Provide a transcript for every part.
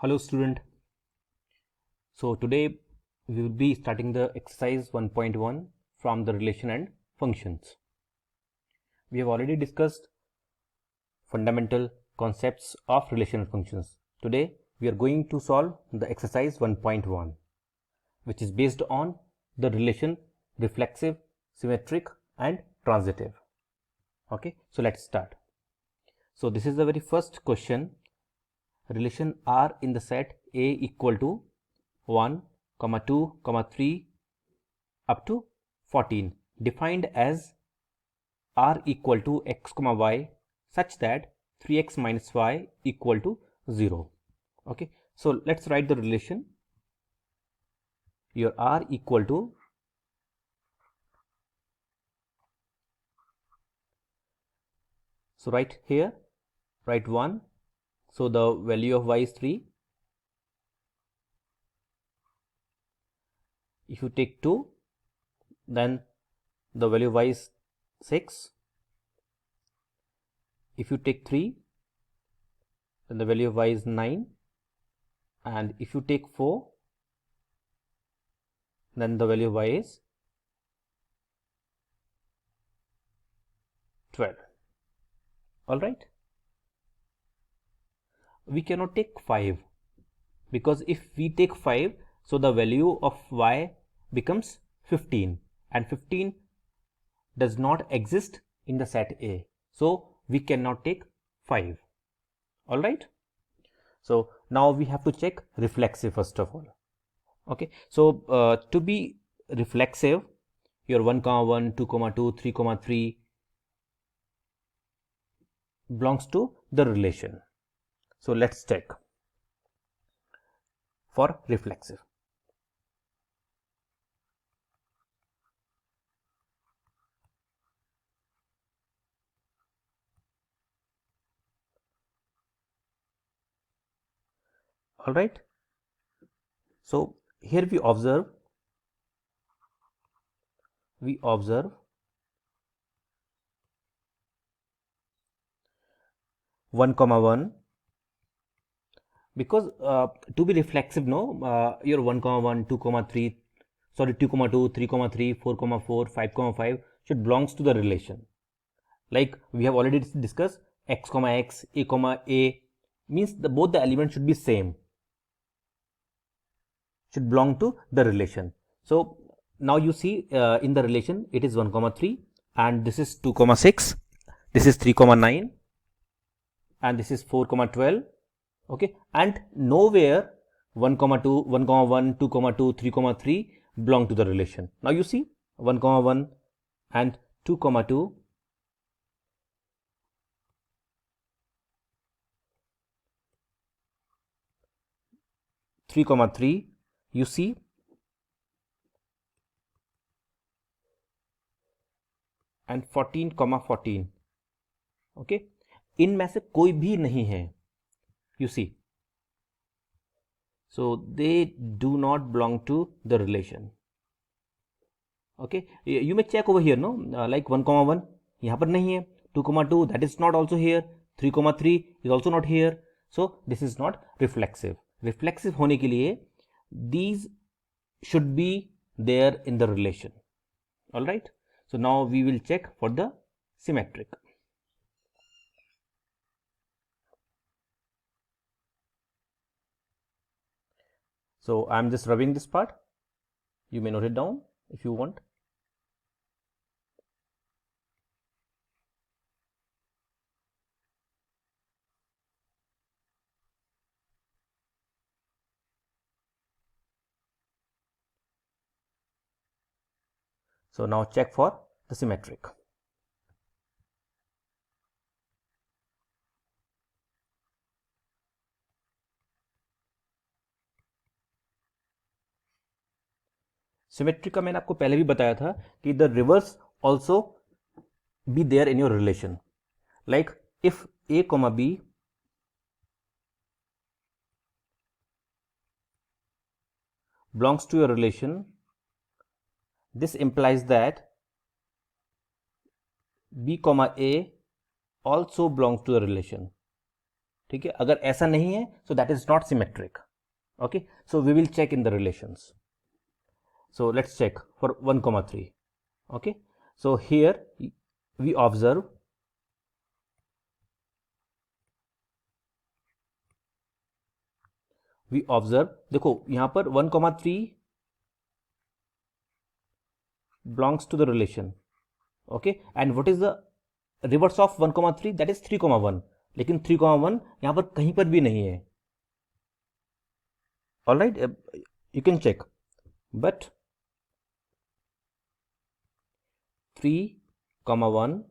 Hello student. So today we will be starting the exercise 1.1 from the relation and functions. We have already discussed fundamental concepts of relational functions. Today we are going to solve the exercise 1.1, which is based on the relation reflexive, symmetric and transitive. Okay, so let's start. So this is the very first question. Relation R in the set A equal to 1, 2, 3 up to 14 defined as R equal to x, y such that 3x minus y equal to 0. Okay, so let's write the relation. Your R equal to right here, write 1. So the value of y is 3. If you take 2, then the value of y is 6. If you take 3, then the value of y is 9. And if you take 4, then the value of y is 12. Alright. We cannot take 5 because if we take 5, so the value of y becomes 15 and 15 does not exist in the set A. So we cannot take 5. Alright. So now we have to check reflexive first of all. Okay. So to be reflexive, your 1, 1, 2, 2, 3, 3 belongs to the relation. So let's check for reflexive. All right. So here we observe 1, 1 because to be reflexive, your 1, 1, 2, 3, sorry 2, 2, 3, 3, 4, 4, 5, 5 should belongs to the relation. Like we have already discussed, x, x, a means both the elements should be same, should belong to the relation. So now you see in the relation it is 1, 3 and this is 2, 6, this is 3, 9 and this is 4, 12. Okay, and nowhere 1, 2, 1, 1, 2, 2, 3, 3 belong to the relation. Now you see 1, 1 and 2, 2 3, 3 you see and 14, 14. Okay, इनमें से कोई भी नहीं है. You see, so they do not belong to the relation. Okay, you may check over here, no, like 1, 1 यहाँ पर नहीं है, 2, 2 that is not also here, 3, 3 is also not here. So this is not reflexive. Reflexive होने के लिए these should be there in the relation. All right. So now we will check for the symmetric. So I am just rubbing this part. You may note it down if you want. So now check for the symmetric. Symmetry का मैंने आपको पहले भी बताया था कि the reverse also be there in your relation. Like if a, b belongs to your relation, this implies that b, a also belongs to a relation. ठीक है, अगर ऐसा नहीं है so that is not symmetric. Okay, so we will check in the relations. So let's check for 1 comma 3. Okay, so here we observe देखो यहां पर 1 comma 3 belongs to the relation. Okay, and what is the reverse of 1 comma 3? That is 3 comma 1. लेकिन 3 comma 1 यहां पर कहीं पर भी नहीं है. All right, you can check, but 3 comma 1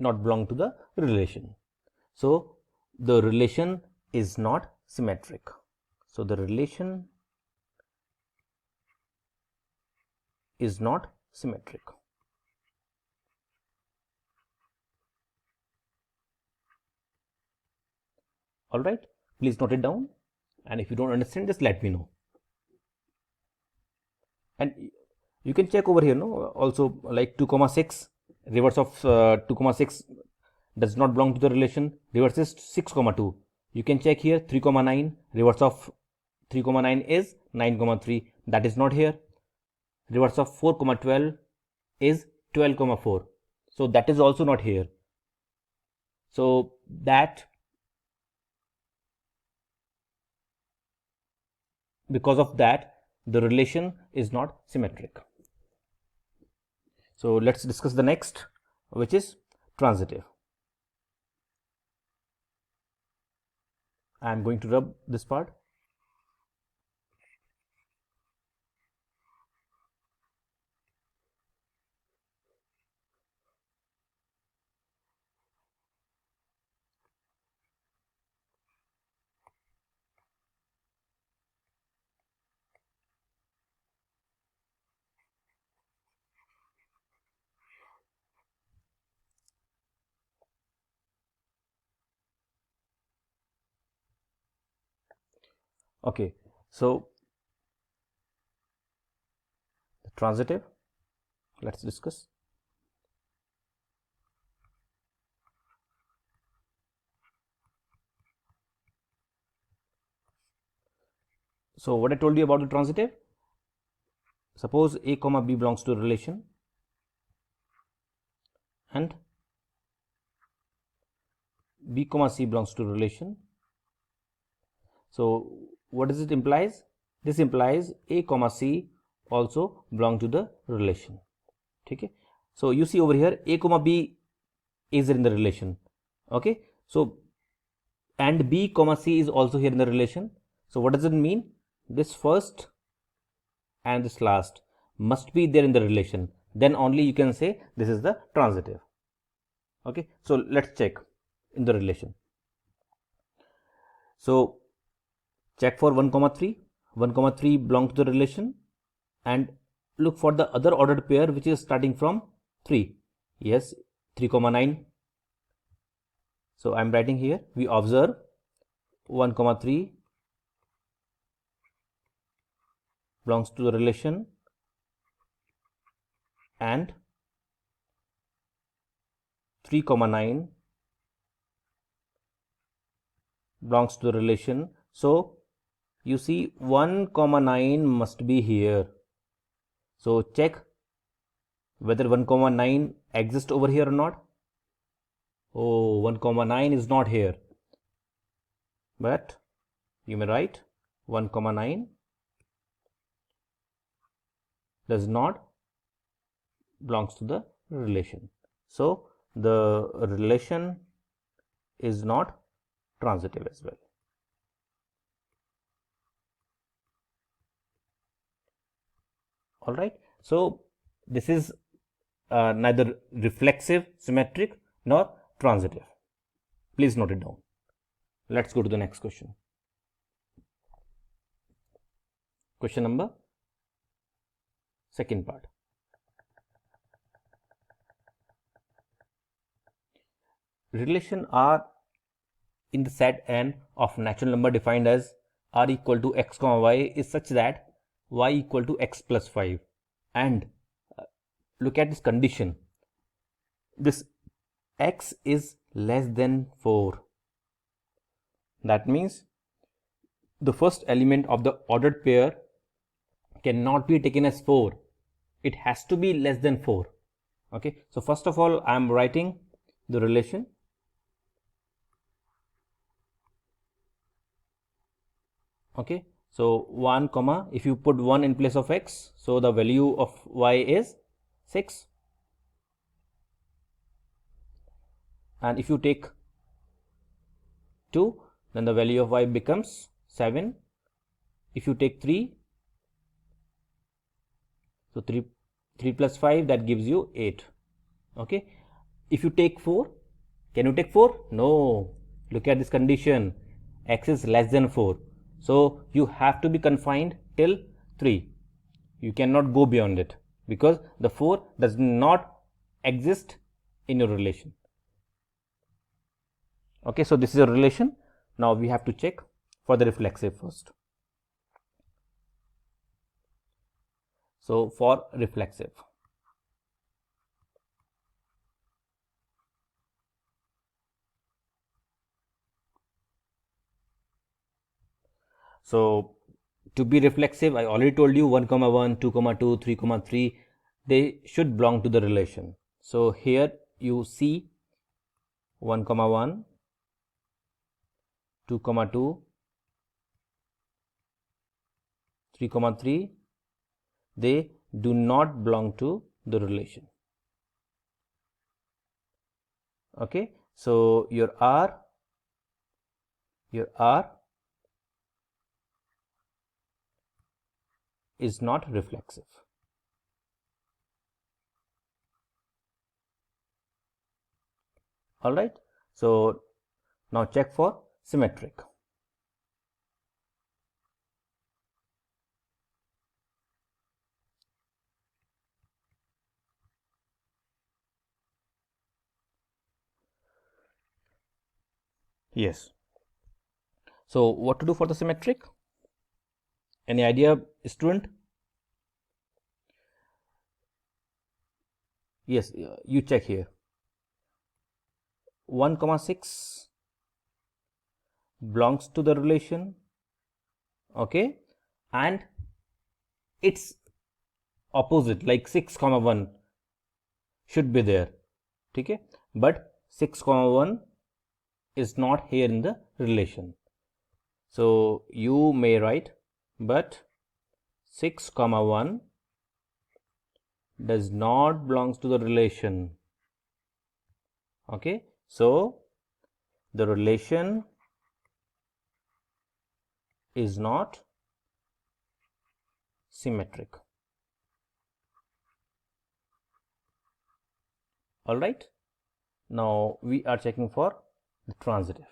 not belong to the relation. So the relation is not symmetric. So the relation is not symmetric. All right, please note it down, and if you don't understand, just let me know. And you can check over here, no, also like 2 comma 6, reverse of 2 comma 6 does not belong to the relation. Reverse is 6 comma 2. You can check here 3 comma 9, reverse of 3 comma 9 is 9 comma 3. That is not here. Reverse of 4 comma 12 is 12 comma 4. So that is also not here. So that because of that the relation is not symmetric. So let's discuss the next, which is transitive. I am going to rub this part. Okay, so the transitive, let's discuss. So what I told you about the transitive, suppose A comma B belongs to a relation and B comma C belongs to a relation. So what does it implies? This implies A comma C also belong to the relation. Okay, so you see over here A comma B is in the relation. Okay, so and B comma C is also here in the relation. So what does it mean? This first and this last must be there in the relation, then only you can say this is the transitive. Okay, so let's check in the relation. So check for 1 comma 3. 1 comma 3 belong to the relation, and look for the other ordered pair which is starting from 3. Yes, 3 comma 9. So I am writing here, we observe 1 comma 3 belongs to the relation and 3 comma 9 belongs to the relation. So you see 1 comma 9 must be here. So check whether 1 comma 9 exists over here or not. Oh, 1 comma 9 is not here, but you may write 1 comma 9 does not belongs to the relation. So the relation is not transitive as well. All right, so this is neither reflexive, symmetric nor transitive. Please note it down. Let's go to the next question. Question number second part. Relation R in the set N of natural number defined as R equal to x comma y is such that y equal to x plus 5, and look at this condition. This x is less than 4. That means the first element of the ordered pair cannot be taken as 4. It has to be less than 4. Okay, so first of all I am writing the relation. Okay, so 1 comma, if you put 1 in place of x, so the value of y is 6, and if you take 2, then the value of y becomes 7. If you take 3, so 3 plus 5, that gives you 8. Okay, if you take 4, can you take 4? No. Look at this condition, x is less than 4. So you have to be confined till 3. You cannot go beyond it because the 4 does not exist in your relation. Okay, so this is a relation. Now we have to check for the reflexive first. So for reflexive, so to be reflexive, I already told you 1 comma 1, 2 comma 2, 3 comma 3, they should belong to the relation. So here you see 1 comma 1, 2 comma 2, 3 comma 3, they do not belong to the relation. Okay, so your R is not reflexive. All right, so now check for symmetric. Yes. So what to do for the symmetric? Any idea, student? Yes, you check here. 1 comma 6 belongs to the relation. Okay, and its opposite like 6 comma 1 should be there. Okay, but 6 comma 1 is not here in the relation. So you may write, but 6 comma 1 does not belongs to the relation. Okay, so the relation is not symmetric. All right, now we are checking for the transitive.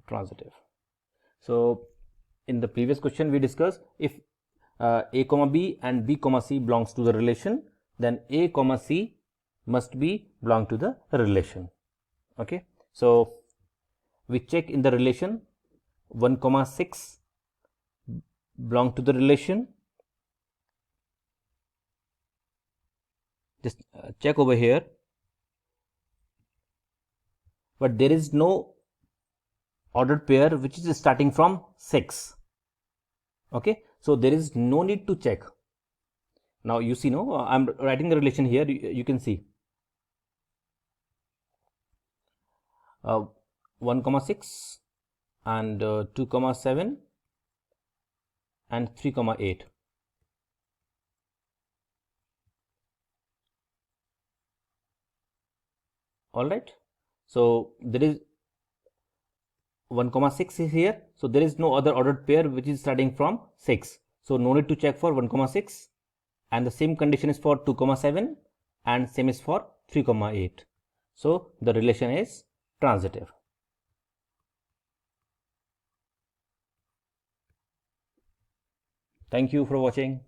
Transitive. So in the previous question we discussed, if a comma b and b comma c belongs to the relation, then a comma c must be belong to the relation. Okay, so we check in the relation 1 comma 6 belong to the relation. Just check over here, but there is no ordered pair which is starting from 6. Okay, so there is no need to check. Now you see, no, I'm writing the relation here. You can see 1 comma 6 and 2 comma 7 and 3 comma 8. All right, so there is 1 comma 6 is here, so there is no other ordered pair which is starting from 6, so no need to check for 1 comma 6, and the same condition is for 2 comma 7 and same is for 3 comma 8. So the relation is transitive. Thank you for watching.